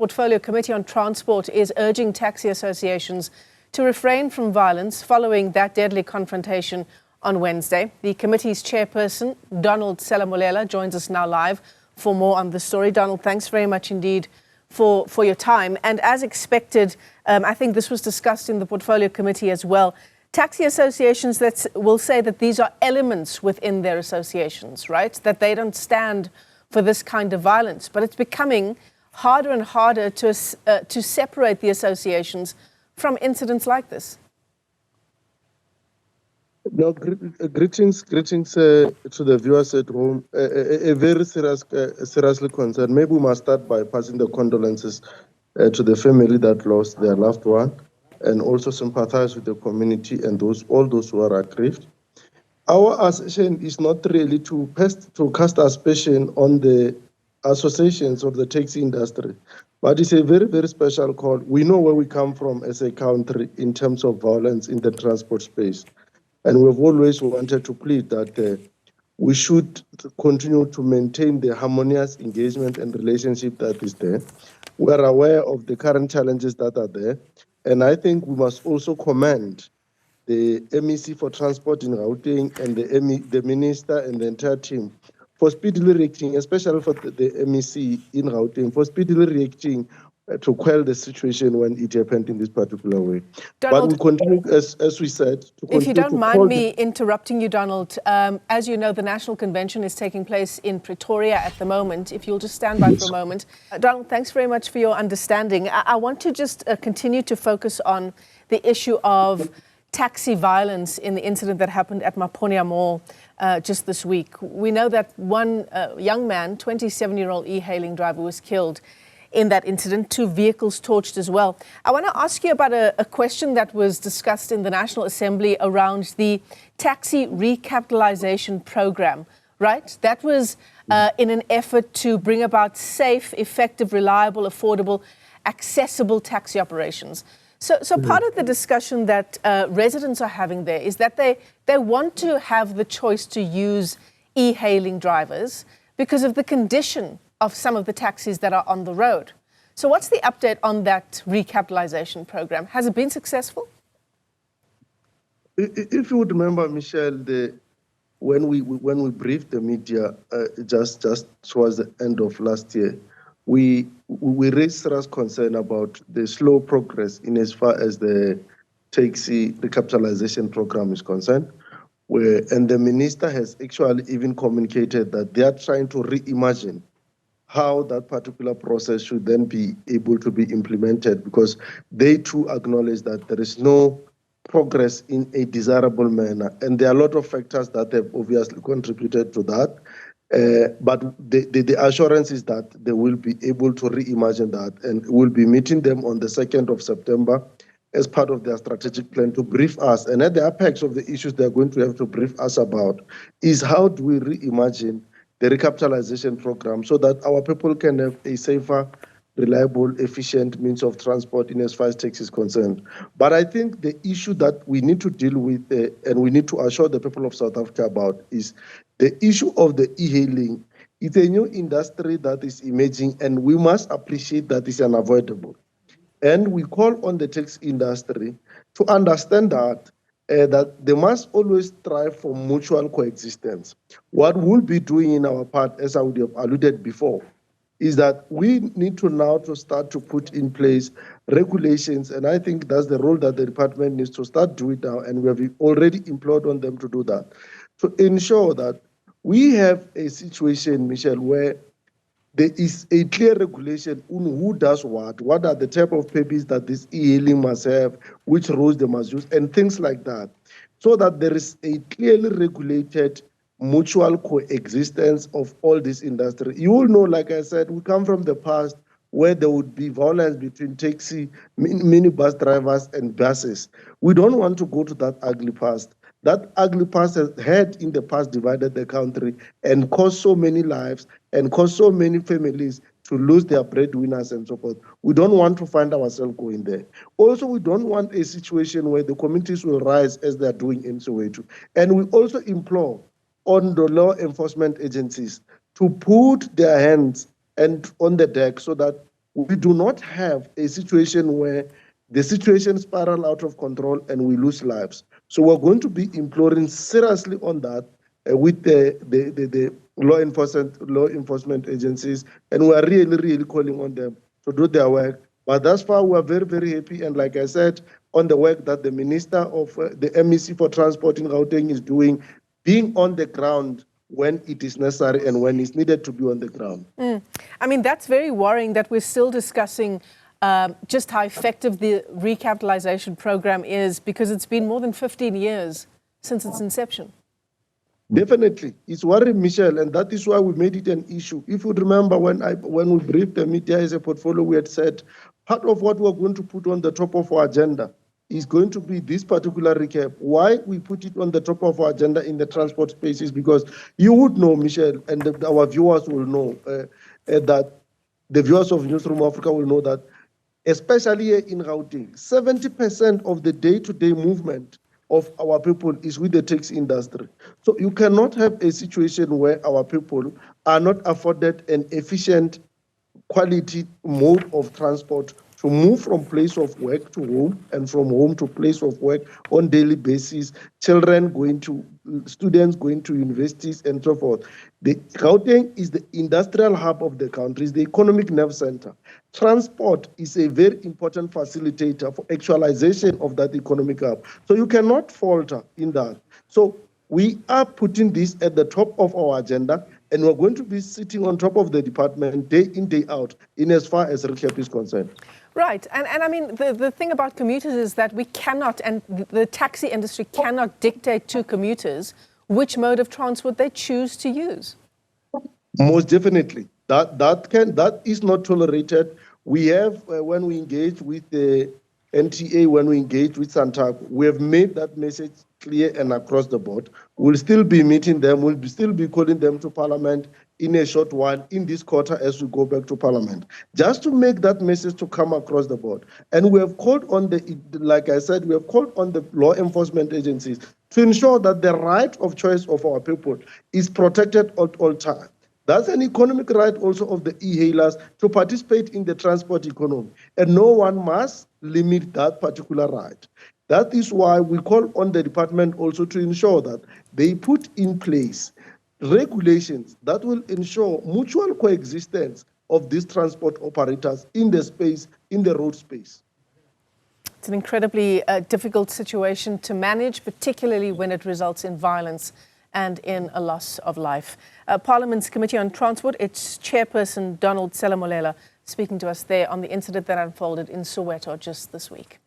Portfolio Committee on Transport is urging taxi associations to refrain from violence following that deadly confrontation on Wednesday. The committee's chairperson, Donald Selamolela, joins us now live for more on the story. Donald, thanks very much indeed for your time. And as expected, I think this was discussed in the Portfolio Committee as well. Taxi associations that will say that these are elements within their associations, right? That they don't stand for this kind of violence. But it's becoming harder and harder to separate the associations from incidents like this. No, greetings to the viewers at home. A very seriously concerned. Maybe we must start by passing the condolences to the family that lost their loved one, and also sympathize with the community and all those who are aggrieved. Our association is not really to cast aspersion on the associations of the taxi industry, but it's a very, very special call. We know where we come from as a country in terms of violence in the transport space. And we've always wanted to plead that we should continue to maintain the harmonious engagement and relationship that is there. We are aware of the current challenges that are there. And I think we must also commend the MEC for Transport in Gauteng and the minister and the entire team for speedily reacting, especially for the MEC in Gauteng, for speedily reacting to quell the situation when it happened in this particular way. Donald, but we continue, as we said, to if you don't mind me interrupting you, Donald, as you know, the National Convention is taking place in Pretoria at the moment. If you'll just stand by for a moment. Donald, thanks very much for your understanding. I want to just continue to focus on the issue of taxi violence in the incident that happened at Maponya Mall just this week. We know that one young man, 27-year-old e-hailing driver, was killed in that incident, 2 vehicles torched as well. I want to ask you about a question that was discussed in the National Assembly around the taxi recapitalization program, right? That was in an effort to bring about safe, effective, reliable, affordable, accessible taxi operations. So part of the discussion that residents are having there is that they want to have the choice to use e-hailing drivers because of the condition of some of the taxis that are on the road. So what's the update on that recapitalization program? Has it been successful? If you would remember, Michelle, when we briefed the media just towards the end of last year, we raised serious concern about the slow progress in as far as the taxi recapitalization program is concerned. And the minister has actually even communicated that they are trying to reimagine how that particular process should then be able to be implemented, because they too acknowledge that there is no progress in a desirable manner. And there are a lot of factors that have obviously contributed to that. But the assurance is that they will be able to reimagine that, and we'll be meeting them on the 2nd of September as part of their strategic plan to brief us. And at the apex of the issues they're going to have to brief us about is how do we reimagine the recapitalization program so that our people can have a safer, reliable, efficient means of transport in as far as taxi is concerned. But I think the issue that we need to deal with and we need to assure the people of South Africa about is the issue of the e-hailing. It's a new industry that is emerging, and we must appreciate that it's unavoidable. And we call on the taxi industry to understand that they must always strive for mutual coexistence. What we'll be doing in our part, as I would have alluded before, is that we need to now to start to put in place regulations, and I think that's the role that the department needs to start doing now, and we have already implored on them to do that, to ensure that we have a situation, Michelle, where there is a clear regulation on who does what are the type of papers that this e-hailing must have, which roads they must use, and things like that, so that there is a clearly regulated mutual coexistence of all this industry. You will know, like I said, we come from the past where there would be violence between taxi, minibus drivers and buses. We don't want to go to that ugly past. That ugly past had in the past divided the country and caused so many lives and caused so many families to lose their breadwinners and so forth. We don't want to find ourselves going there. Also, we don't want a situation where the communities will rise as they are doing in Soweto. And we also implore on the law enforcement agencies to put their hands and on the deck so that we do not have a situation where the situation spiral out of control and we lose lives. So we're going to be imploring seriously on that with the law enforcement agencies, and we are really calling on them to do their work. But thus far, we are very happy, and like I said, on the work that the Minister of the MEC for Transport in Gauteng is doing, being on the ground when it is necessary and when it's needed to be on the ground. I mean, that's very worrying that we're still discussing just how effective the recapitalization program is, because it's been more than 15 years since its inception. Definitely. It's worrying, Michelle, and that is why we made it an issue. If you remember when we briefed the media as a portfolio, we had said part of what we're going to put on the top of our agenda is going to be this particular recap. Why we put it on the top of our agenda in the transport space is because you would know, Michelle, and our viewers will know that the viewers of Newzroom Afrika will know that, especially here in Gauteng, 70% of the day-to-day movement of our people is with the taxi industry. So you cannot have a situation where our people are not afforded an efficient quality mode of transport to move from place of work to home and from home to place of work on daily basis, students going to universities and so forth. The Gauteng is the industrial hub of the country, is the economic nerve center. Transport is a very important facilitator for actualization of that economic hub. So you cannot falter in that. So we are putting this at the top of our agenda, and we're going to be sitting on top of the department day in, day out, in as far as recap is concerned. Right. And I mean, the thing about commuters is that we cannot, and the taxi industry cannot dictate to commuters which mode of transport they choose to use. Most definitely. That is not tolerated. We have, when we engage with the NTA, when we engage with Santaco, we have made that message clear and across the board. We'll still be meeting them. We'll still be calling them to Parliament in a short while in this quarter as we go back to Parliament, just to make that message to come across the board. And we have called on like I said, we have called on the law enforcement agencies to ensure that the right of choice of our people is protected at all times. That's an economic right also of the e-hailers to participate in the transport economy, and no one must limit that particular right. That is why we call on the department also to ensure that they put in place regulations that will ensure mutual coexistence of these transport operators in the space, in the road space. It's an incredibly difficult situation to manage, particularly when it results in violence and in a loss of life. Parliament's Committee on Transport, its chairperson, Donald Selamolela, speaking to us there on the incident that unfolded in Soweto just this week.